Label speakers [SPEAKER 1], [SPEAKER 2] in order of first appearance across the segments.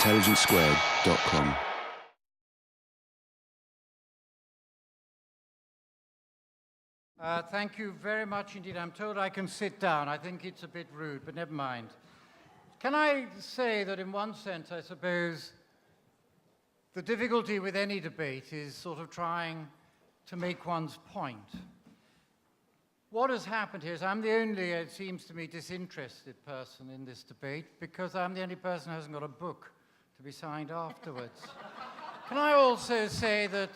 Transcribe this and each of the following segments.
[SPEAKER 1] intelligencesquared.com.
[SPEAKER 2] Thank you very much indeed. I'm told I can sit down. I think it's a bit rude, but never mind. Can I say that in one sense, I suppose, the difficulty with any debate is sort of trying to make one's point. What has happened here is I'm the only, it seems to me, disinterested person in this debate because I'm the only person who hasn't got a book to be signed afterwards. Can I also say that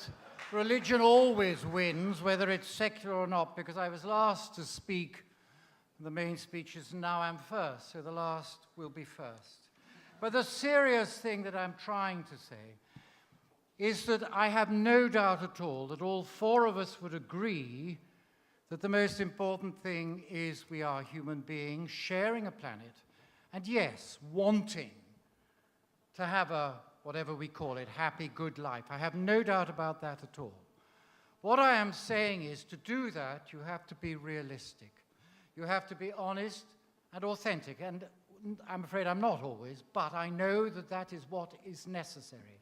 [SPEAKER 2] religion always wins, whether it's secular or not, because I was last to speak the main speeches, and now I'm first, so the last will be first. But the serious thing that I'm trying to say is that I have no doubt at all that all four of us would agree that the most important thing is we are human beings sharing a planet, and yes, wanting to have a, whatever we call it, happy, good life. I have no doubt about that at all. What I am saying is to do that, you have to be realistic. You have to be honest and authentic, and I'm afraid I'm not always, but I know that that is what is necessary.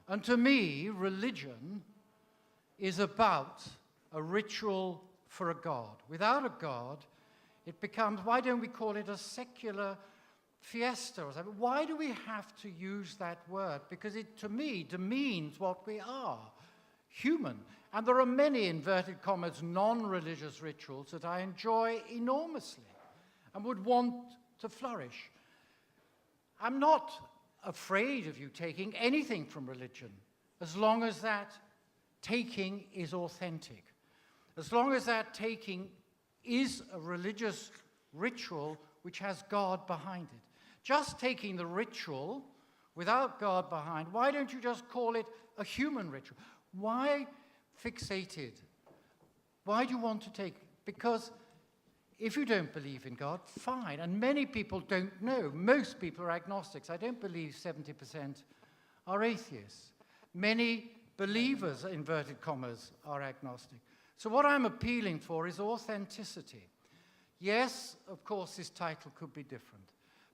[SPEAKER 2] And to me, religion is about a ritual for a God. Without a God, it becomes, why don't we call it a secular fiesta or something? Why do we have to use that word? Because it, to me, demeans what we are, human. And there are many, inverted commas, non-religious rituals that I enjoy enormously and would want to flourish. I'm not afraid of you taking anything from religion, as long as that taking is authentic. As long as that taking is a religious ritual which has God behind it. Just taking the ritual without God behind, why don't you just call it a human ritual? Why fixated? Why do you want to take? Because if you don't believe in God, fine. And many people don't know. Most people are agnostics. I don't believe 70% are atheists. Many believers, inverted commas, are agnostic. So what I'm appealing for is authenticity. Yes, of course, this title could be different.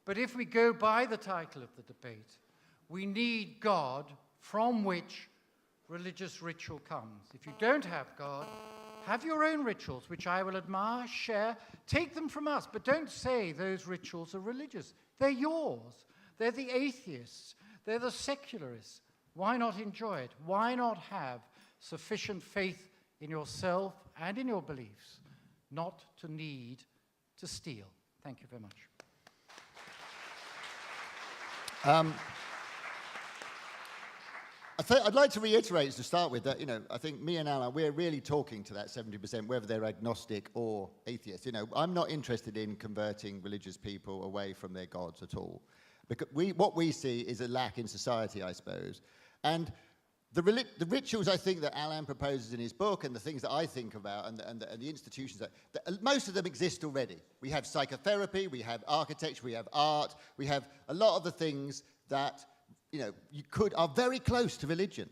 [SPEAKER 2] But if we go by the title of the debate, we need God from which religious ritual comes. If you don't have God, have your own rituals, which I will admire, share, take them from us, but don't say those rituals are religious. They're yours. They're the atheists. They're the secularists. Why not enjoy it? Why not have sufficient faith in yourself and in your beliefs not to need to steal? Thank you very much.
[SPEAKER 3] I'd like to reiterate to start with that, I think me and Alan, we're really talking to that 70%, whether they're agnostic or atheist. I'm not interested in converting religious people away from their gods at all. Because what we see is a lack in society, I suppose. And the rituals, I think, that Alan proposes in his book and the things that I think about and the institutions, most of them exist already. We have psychotherapy, we have architecture, we have art, we have a lot of the things that are very close to religion.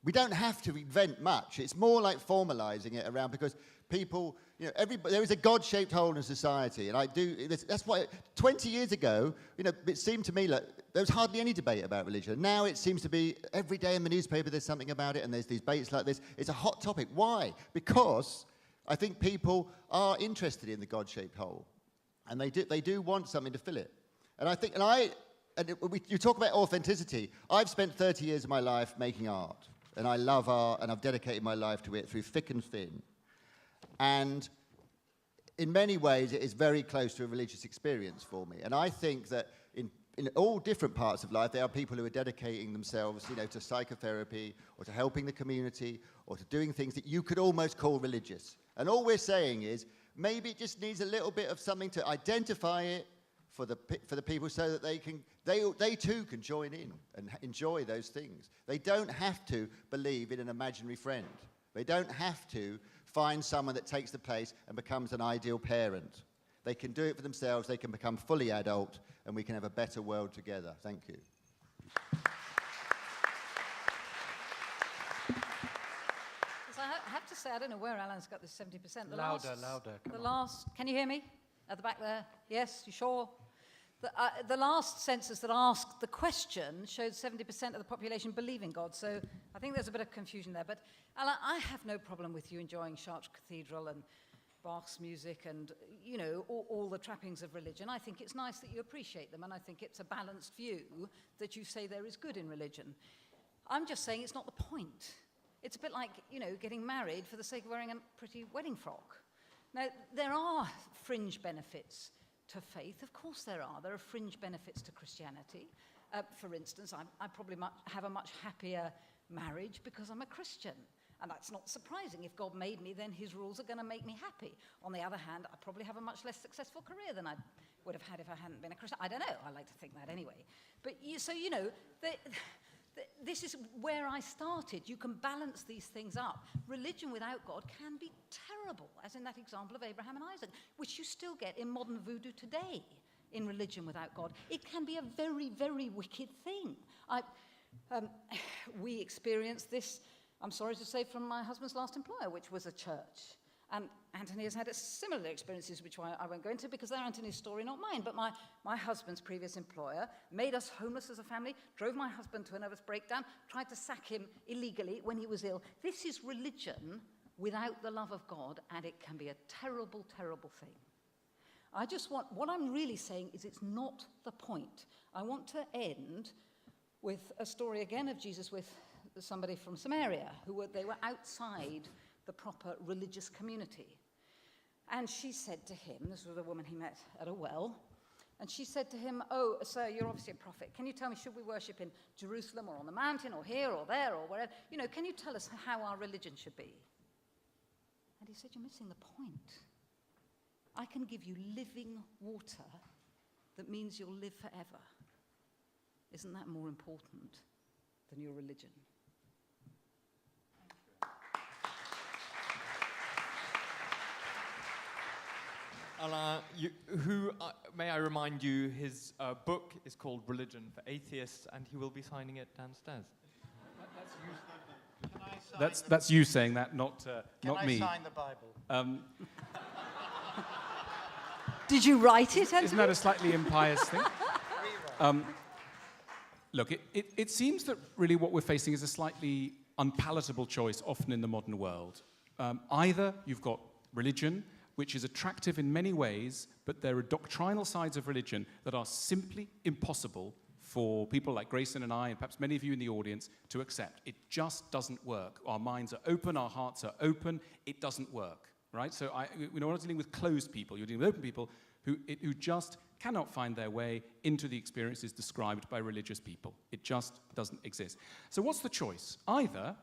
[SPEAKER 3] We don't have to invent much. It's more like formalizing it around, because people, there is a God-shaped hole in society, and that's why 20 years ago, it seemed to me like there was hardly any debate about religion. Now it seems to be every day in the newspaper there's something about it, and there's these debates like this. It's a hot topic. Why? Because I think people are interested in the God-shaped hole, and they do want something to fill it. And you talk about authenticity. I've spent 30 years of my life making art, and I love art, and I've dedicated my life to it through thick and thin. And in many ways, it is very close to a religious experience for me. And I think that in all different parts of life, there are people who are dedicating themselves, to psychotherapy, or to helping the community, or to doing things that you could almost call religious. And all we're saying is, maybe it just needs a little bit of something to identify it for the people, so that they too can join in and enjoy those things. They don't have to believe in an imaginary friend. They don't have to find someone that takes the place and becomes an ideal parent. They can do it for themselves. They can become fully adult, and we can have a better world together. Thank you.
[SPEAKER 4] I have to say, I don't know where Alan's got this 70%.
[SPEAKER 2] Louder.
[SPEAKER 4] Can you hear me? At the back there? Yes, you sure? The last census that asked the question showed 70% of the population believe in God, so I think there's a bit of confusion there. But Alan, I have no problem with you enjoying Chartres Cathedral and Bach's music and, you know, all the trappings of religion. I think it's nice that you appreciate them, and I think it's a balanced view that you say there is good in religion. I'm just saying it's not the point. It's a bit like, you know, getting married for the sake of wearing a pretty wedding frock. Now, there are fringe benefits to faith. Of course there are. There are fringe benefits to Christianity. For instance, I probably have a much happier marriage because I'm a Christian. And that's not surprising. If God made me, then his rules are going to make me happy. On the other hand, I probably have a much less successful career than I would have had if I hadn't been a Christian. I don't know. I like to think that anyway. But so, you know, this is where I started. You can balance these things up. Religion without God can be terrible, as in that example of Abraham and Isaac, which you still get in modern voodoo today, in religion without God. It can be a very, very wicked thing. We experienced this, I'm sorry to say, from my husband's last employer, which was a church. And Anthony has had similar experiences, which I won't go into because they're Anthony's story, not mine. But my husband's previous employer made us homeless as a family, drove my husband to a nervous breakdown, tried to sack him illegally when he was ill. This is religion without the love of God, and it can be a terrible, terrible thing. What I'm really saying is it's not the point. I want to end with a story again of Jesus with somebody from Samaria, they were outside the proper religious community. And she said to him, this was a woman he met at a well, and she said to him, "Oh, sir, you're obviously a prophet. Can you tell me, should we worship in Jerusalem or on the mountain or here or there or wherever? You know, can you tell us how our religion should be?" And he said, "You're missing the point. I can give you living water that means you'll live forever. Isn't that more important than your religion?"
[SPEAKER 1] Alain, may I remind you, his book is called Religion for Atheists, and he will be signing it downstairs.
[SPEAKER 5] That's you saying that, not me.
[SPEAKER 2] Can I sign the Bible?
[SPEAKER 4] Did you write it, Anthony?
[SPEAKER 5] Isn't that a slightly impious thing? Look, it seems that really what we're facing is a slightly unpalatable choice often in the modern world. Either you've got religion, which is attractive in many ways, but there are doctrinal sides of religion that are simply impossible for people like Grayson and I, and perhaps many of you in the audience, to accept. It just doesn't work. Our minds are open, our hearts are open, it doesn't work, right? So we're not dealing with closed people, you're dealing with open people who just cannot find their way into the experiences described by religious people. It just doesn't exist. So what's the choice? Either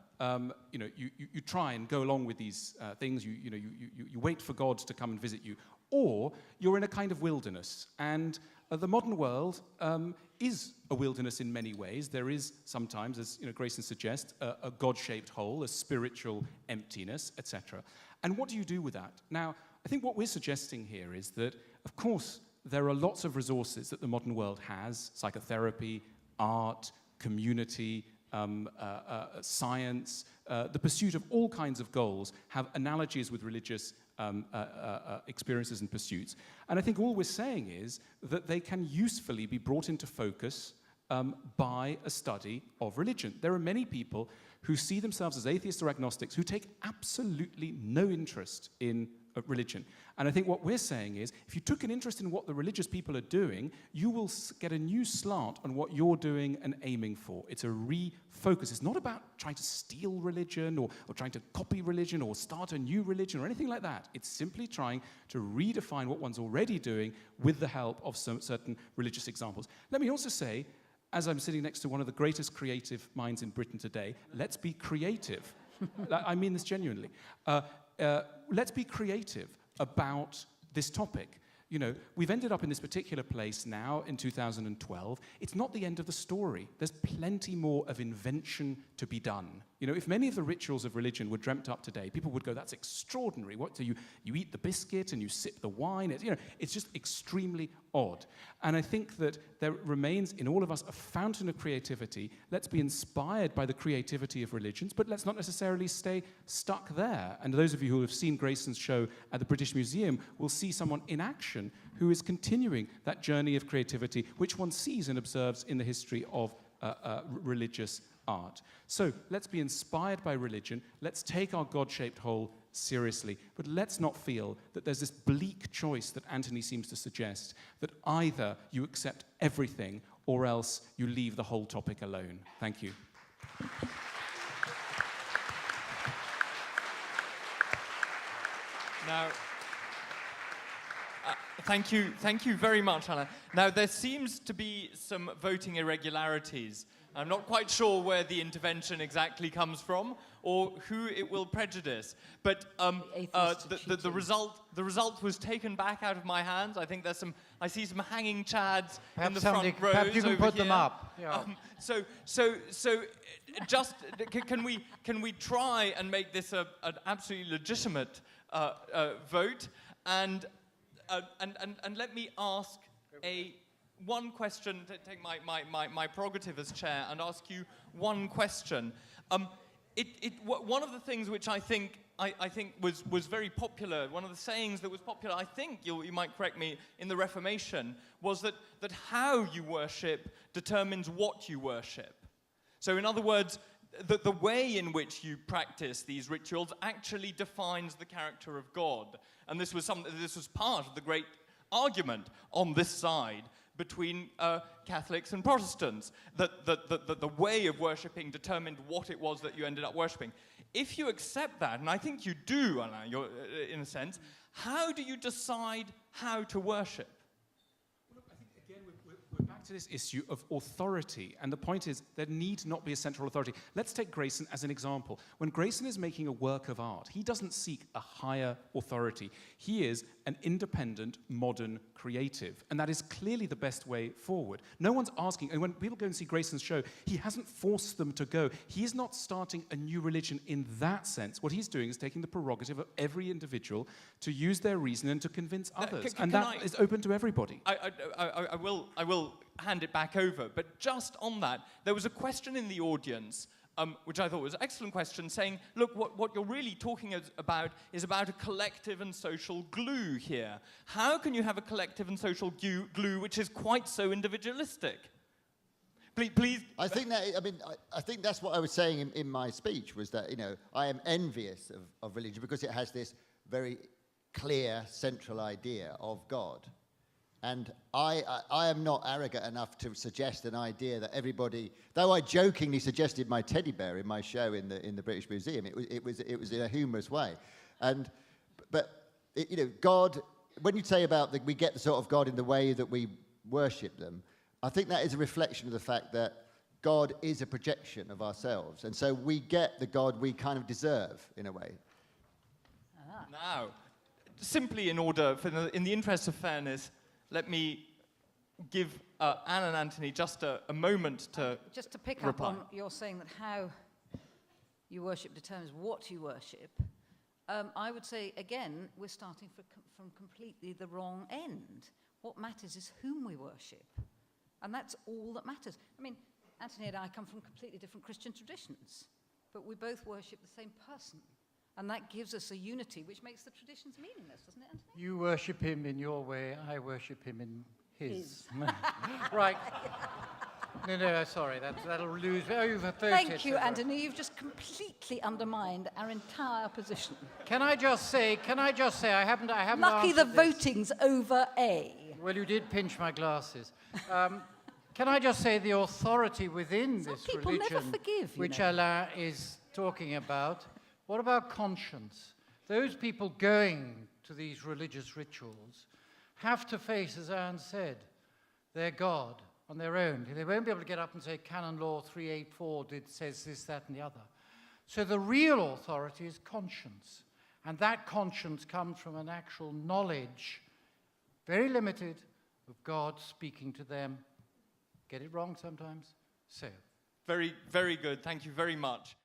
[SPEAKER 5] you try and go along with these things, you wait for God to come and visit you, or you're in a kind of wilderness. And the modern world is a wilderness in many ways. There is sometimes, as Grayson suggests, a God-shaped hole, a spiritual emptiness, etc. And what do you do with that? Now, I think what we're suggesting here is that, of course, there are lots of resources that the modern world has: psychotherapy, art, community, science, the pursuit of all kinds of goals have analogies with religious experiences and pursuits. And I think all we're saying is that they can usefully be brought into focus by a study of religion. There are many people who see themselves as atheists or agnostics who take absolutely no interest in religion. And I think what we're saying is, if you took an interest in what the religious people are doing, you will get a new slant on what you're doing and aiming for. It's a refocus. It's not about trying to steal religion or trying to copy religion or start a new religion or anything like that. It's simply trying to redefine what one's already doing with the help of some certain religious examples. Let me also say, as I'm sitting next to one of the greatest creative minds in Britain today, let's be creative. I mean this genuinely. Let's be creative about this topic. We've ended up in this particular place now in 2012. It's not the end of the story. There's plenty more of invention to be done. You know, if many of the rituals of religion were dreamt up today, people would go, that's extraordinary. What, so you eat the biscuit and you sip the wine. It's just extremely odd. And I think that there remains in all of us a fountain of creativity. Let's be inspired by the creativity of religions, but let's not necessarily stay stuck there. And those of you who have seen Grayson's show at the British Museum will see someone in action who is continuing that journey of creativity, which one sees and observes in the history of religious art. So let's be inspired by religion. Let's take our God-shaped whole seriously. But let's not feel that there's this bleak choice that Anthony seems to suggest, that either you accept everything or else you leave the whole topic alone. Thank you.
[SPEAKER 1] Now, thank you very much, Alan. Now, there seems to be some voting irregularities. I'm not quite sure where the intervention exactly comes from or who it will prejudice. But the result was taken back out of my hands. I think I see some hanging chads in the front rows.
[SPEAKER 2] Perhaps you can put them up. Yeah.
[SPEAKER 1] Just can we try and make this an absolutely legitimate vote? And let me ask one question, to take my prerogative as chair and ask you one question. One of the things which I think was very popular, one of the sayings that was popular, I think you might correct me, in the Reformation, was that how you worship determines what you worship. So in other words, the way in which you practice these rituals actually defines the character of God. And this was part of the great argument on this side between Catholics and Protestants, that the way of worshipping determined what it was that you ended up worshipping. If you accept that, and I think you do, Alain, in a sense, how do you decide how to worship?
[SPEAKER 5] Well, I think, again, we're back to this issue of authority, and the point is there need not be a central authority. Let's take Grayson as an example. When Grayson is making a work of art, he doesn't seek a higher authority. He is an independent, modern creative, and that is clearly the best way forward. No one's asking, and when people go and see Grayson's show, he hasn't forced them to go. He is not starting a new religion in that sense. What he's doing is taking the prerogative of every individual to use their reason and to convince others, and that is open to everybody.
[SPEAKER 1] I will hand it back over, but just on that, there was a question in the audience, which I thought was an excellent question, saying, look, what you're really talking about is about a collective and social glue here. How can you have a collective and social glue which is quite so individualistic? Please.
[SPEAKER 3] I think that's what I was saying in my speech, was that, I am envious of religion because it has this very clear central idea of God. And I am not arrogant enough to suggest an idea that everybody, though I jokingly suggested my teddy bear in my show in the British Museum, it was in a humorous way. But God, when you say about we get the sort of God in the way that we worship them, I think that is a reflection of the fact that God is a projection of ourselves. And so we get the God we kind of deserve, in a way.
[SPEAKER 1] Now, simply in the interest of fairness, let me give Anne and Anthony just a moment to
[SPEAKER 4] Just to pick
[SPEAKER 1] reply.
[SPEAKER 4] up on your saying that how you worship determines what you worship, I would say, again, we're starting from completely the wrong end. What matters is whom we worship. And that's all that matters. I mean, Anthony and I come from completely different Christian traditions, but we both worship the same person. And that gives us a unity which makes the traditions meaningless, doesn't it, Anthony?
[SPEAKER 2] You worship him in your way, I worship him in his. Right. No, sorry, that'll lose over 30.
[SPEAKER 4] Thank you, Anthony. You've just completely undermined our entire position.
[SPEAKER 2] Can I just say, I haven't
[SPEAKER 4] Lucky the
[SPEAKER 2] answered this.
[SPEAKER 4] voting's over A.
[SPEAKER 2] Well, you did pinch my glasses. Can I just say the authority within
[SPEAKER 4] Some
[SPEAKER 2] this
[SPEAKER 4] people never
[SPEAKER 2] religion,
[SPEAKER 4] forgive, you
[SPEAKER 2] which
[SPEAKER 4] know.
[SPEAKER 2] Alain is talking about, what about conscience? Those people going to these religious rituals have to face, as Anne said, their God on their own. They won't be able to get up and say, Canon Law 384 says this, that, and the other. So the real authority is conscience. And that conscience comes from an actual knowledge, very limited, of God speaking to them. Get it wrong sometimes? So.
[SPEAKER 1] Very, very good. Thank you very much.